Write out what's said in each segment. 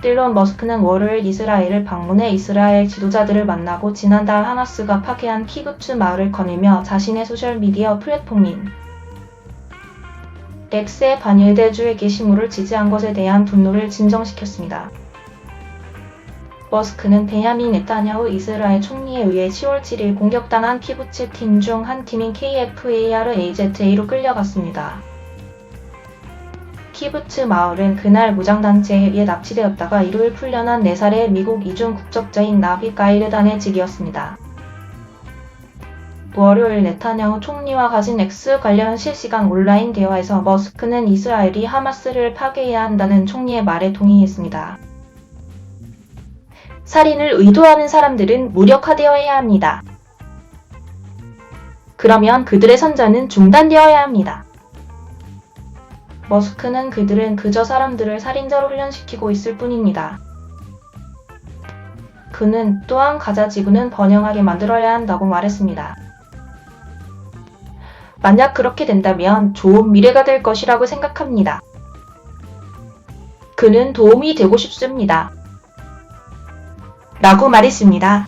일론 머스크는 월요일 이스라엘을 방문해 이스라엘 지도자들을 만나고 지난달 하마스가 파괴한 키부츠 마을을 거닐며 자신의 소셜미디어 플랫폼인 X의 반유대주의 게시물을 지지한 것에 대한 분노를 진정시켰습니다. 머스크는 베냐민 네타냐후 이스라엘 총리에 의해 10월 7일 공격당한 키부츠 팀 중 한 팀인 KFARAZA로 끌려갔습니다. 키부츠 마을은 그날 무장단체에 의해 납치되었다가 일요일 풀려난 4살의 미국 이중 국적자인 나비 가이르단의 직이었습니다. 월요일 네타냐후 총리와 가진 X 관련 실시간 온라인 대화에서 머스크는 이스라엘이 하마스를 파괴해야 한다는 총리의 말에 동의했습니다. 살인을 의도하는 사람들은 무력화되어야 합니다. 그러면 그들의 선전은 중단되어야 합니다. 머스크는 그들은 그저 사람들을 살인자로 훈련시키고 있을 뿐입니다. 그는 또한 가자 지구는 번영하게 만들어야 한다고 말했습니다. 만약 그렇게 된다면 좋은 미래가 될 것이라고 생각합니다. 그는 도움이 되고 싶습니다. 라고 말했습니다.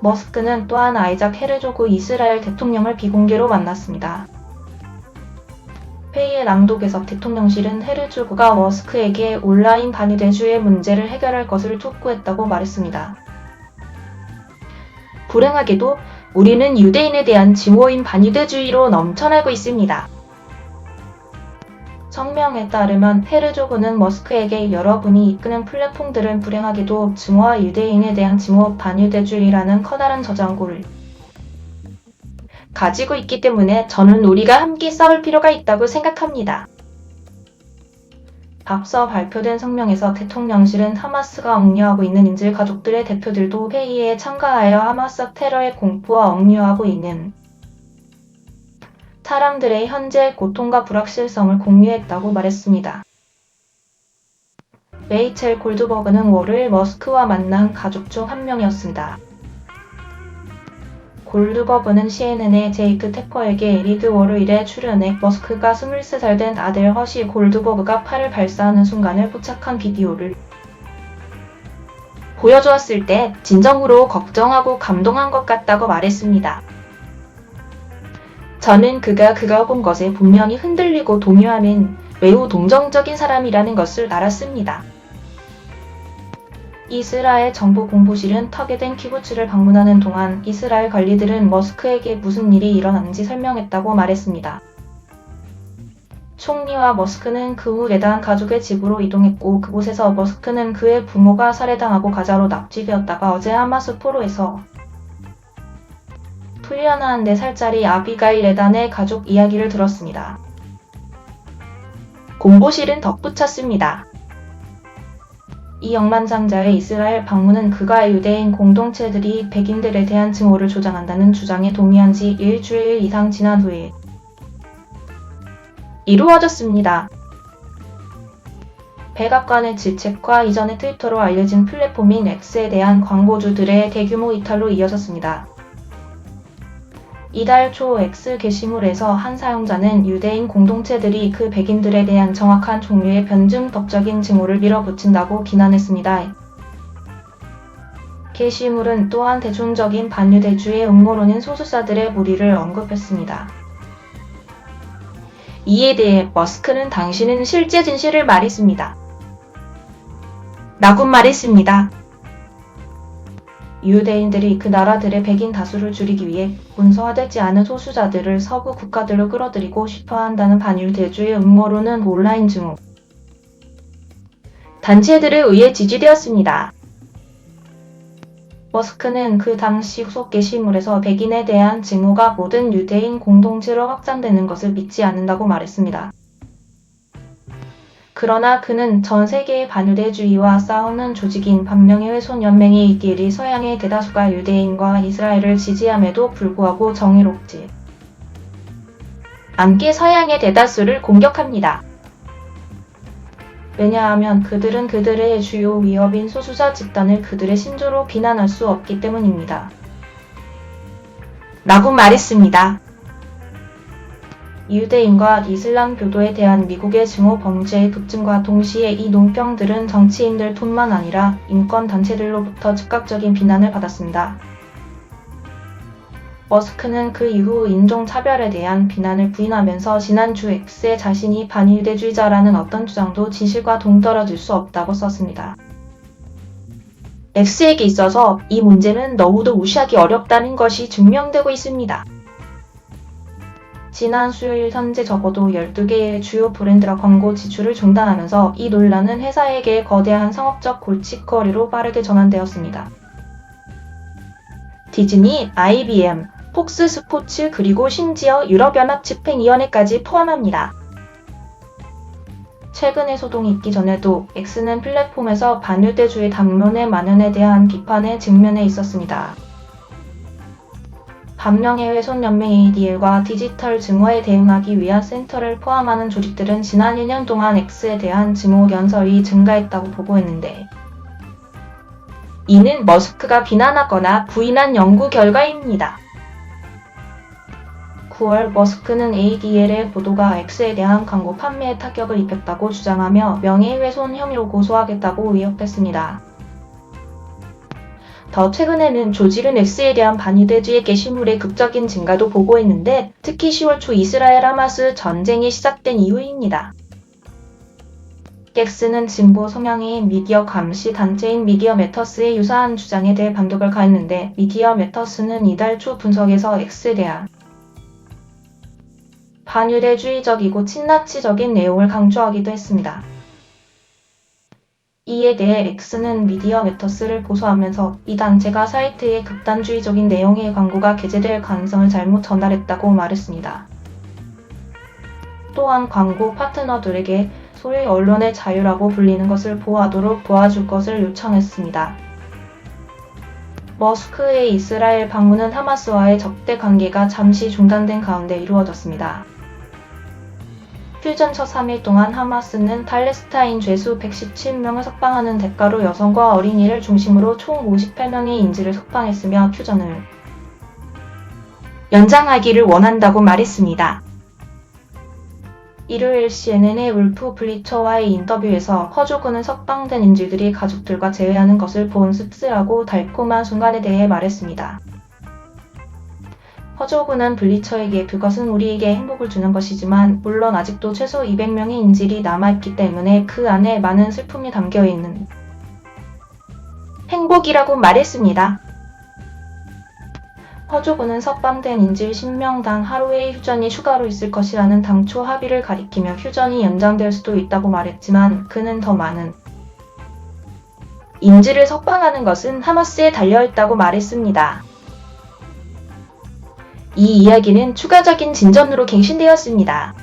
머스크는 또한 아이작 헤르조그 이스라엘 대통령을 비공개로 만났습니다. 회의의 낭독에서 대통령실은 헤르조그가 머스크에게 온라인 반유대주의 문제를 해결할 것을 촉구했다고 말했습니다. 불행하게도 우리는 유대인에 대한 증오인 반유대주의로 넘쳐나고 있습니다. 성명에 따르면 헤르조그는 머스크에게 여러분이 이끄는 플랫폼들은 불행하게도 증오와 유대인에 대한 증오 반유대주의라는 커다란 저작고를 가지고 있기 때문에 저는 우리가 함께 싸울 필요가 있다고 생각합니다. 앞서 발표된 성명에서 대통령실은 하마스가 억류하고 있는 인질 가족들의 대표들도 회의에 참가하여 하마스 테러의 공포와 억류하고 있는 사람들의 현재 고통과 불확실성을 공유했다고 말했습니다. 레이첼 골드버그는 월요일 머스크와 만난 가족 중 한 명이었습니다. 골드버그는 CNN의 제이크 태퍼에게 리드 월요일에 출연해 머스크가 23살 된 아들 허시 골드버그가 팔을 발사하는 순간을 포착한 비디오를 보여주었을 때 진정으로 걱정하고 감동한 것 같다고 말했습니다. 저는 그가 본 것에 분명히 흔들리고 동요하는 매우 동정적인 사람이라는 것을 알았습니다. 이스라엘 정부 공보실은 파괴된 키부츠를 방문하는 동안 이스라엘 관리들은 머스크에게 무슨 일이 일어났는지 설명했다고 말했습니다. 총리와 머스크는 그 후 내단 가족의 집으로 이동했고 그곳에서 머스크는 그의 부모가 살해당하고 가자로 납치되었다가 어제 하마스 포로에서 풀려난 4살짜리 아비가일 레단의 가족 이야기를 들었습니다. 공보실은 덧붙였습니다. 이 억만장자의 이스라엘 방문은 그가 유대인 공동체들이 백인들에 대한 증오를 조장한다는 주장에 동의한 지 일주일 이상 지난 후에 이루어졌습니다. 백악관의 질책과 이전에 트위터로 알려진 플랫폼인 X에 대한 광고주들의 대규모 이탈로 이어졌습니다. 이달 초 X 게시물에서 한 사용자는 유대인 공동체들이 그 백인들에 대한 정확한 종류의 변증법적인 증오를 밀어붙인다고 비난했습니다. 게시물은 또한 대중적인 반유대주의 음모론인 소수자들의 무리를 언급했습니다. 이에 대해 머스크는 당신은 실제 진실을 말했습니다. 라고 말했습니다. 유대인들이 그 나라들의 백인 다수를 줄이기 위해 문서화되지 않은 소수자들을 서구 국가들로 끌어들이고 싶어한다는 반유대주의 음모론은 온라인 증오 단체들에 의해 지지되었습니다. 머스크는 그 당시 후속 게시물에서 백인에 대한 증오가 모든 유대인 공동체로 확장되는 것을 믿지 않는다고 말했습니다. 그러나 그는 전 세계의 반유대주의와 싸우는 조직인 반명예훼손연맹이 있기에 서양의 대다수가 유대인과 이스라엘을 지지함에도 불구하고 정의롭지 않게 서양의 대다수를 공격합니다. 왜냐하면 그들은 그들의 주요 위협인 소수자 집단을 그들의 신조로 비난할 수 없기 때문입니다. 라고 말했습니다. 유대인과 이슬람 교도에 대한 미국의 증오 범죄의 급증과 동시에 이 논평들은 정치인들뿐만 아니라 인권단체들로부터 즉각적인 비난을 받았습니다. 머스크는 그 이후 인종차별에 대한 비난을 부인하면서 지난주 X에 자신이 반유대주의자라는 어떤 주장도 진실과 동떨어질 수 없다고 썼습니다. X에게 있어서 이 문제는 너무도 무시하기 어렵다는 것이 증명되고 있습니다. 지난 수요일 현재 적어도 12개의 주요 브랜드가 광고 지출을 중단하면서 이 논란은 회사에게 거대한 상업적 골칫거리로 빠르게 전환되었습니다. 디즈니, IBM, 폭스 스포츠 그리고 심지어 유럽연합집행위원회까지 포함합니다. 최근의 소동이 있기 전에도 X는 플랫폼에서 반유대주의 담론의 만연에 대한 비판에 직면해 있었습니다. 반명예훼손연맹 ADL과 디지털 증오에 대응하기 위한 센터를 포함하는 조직들은 지난 1년 동안 X에 대한 증오 연설이 증가했다고 보고했는데, 이는 머스크가 비난하거나 부인한 연구 결과입니다. 9월 머스크는 ADL의 보도가 X에 대한 광고 판매에 타격을 입혔다고 주장하며 명예훼손 혐의로 고소하겠다고 의혹했습니다. 더 최근에는 조직은 X에 대한 반유대주의 게시물의 극적인 증가도 보고했는데, 특히 10월 초 이스라엘 하마스 전쟁이 시작된 이후입니다. X는 진보 성향의 미디어 감시 단체인 미디어 매터스의 유사한 주장에 대해 반격을 가했는데, 미디어 매터스는 이달 초 분석에서 X에 대한 반유대주의적이고 친나치적인 내용을 강조하기도 했습니다. 이에 대해 X는 미디어 매터스를 고소하면서 이 단체가 사이트에 극단주의적인 내용의 광고가 게재될 가능성을 잘못 전달했다고 말했습니다. 또한 광고 파트너들에게 소위 언론의 자유라고 불리는 것을 보호하도록 도와줄 것을 요청했습니다. 머스크의 이스라엘 방문은 하마스와의 적대 관계가 잠시 중단된 가운데 이루어졌습니다. 휴전 첫 3일 동안 하마스는 팔레스타인 죄수 117명을 석방하는 대가로 여성과 어린이를 중심으로 총 58명의 인질을 석방했으며 휴전을 연장하기를 원한다고 말했습니다. 일요일 CNN의 울프 블리처와의 인터뷰에서 허조그는 석방된 인질들이 가족들과 재회하는 것을 본 씁쓸하고 달콤한 순간에 대해 말했습니다. 허조그는 블리처에게 그것은 우리에게 행복을 주는 것이지만 물론 아직도 최소 200명의 인질이 남아있기 때문에 그 안에 많은 슬픔이 담겨있는 행복이라고 말했습니다. 허조그는 석방된 인질 10명당 하루의 휴전이 추가로 있을 것이라는 당초 합의를 가리키며 휴전이 연장될 수도 있다고 말했지만, 그는 더 많은 인질을 석방하는 것은 하마스에 달려있다고 말했습니다. 이 이야기는 추가적인 진전으로 갱신되었습니다.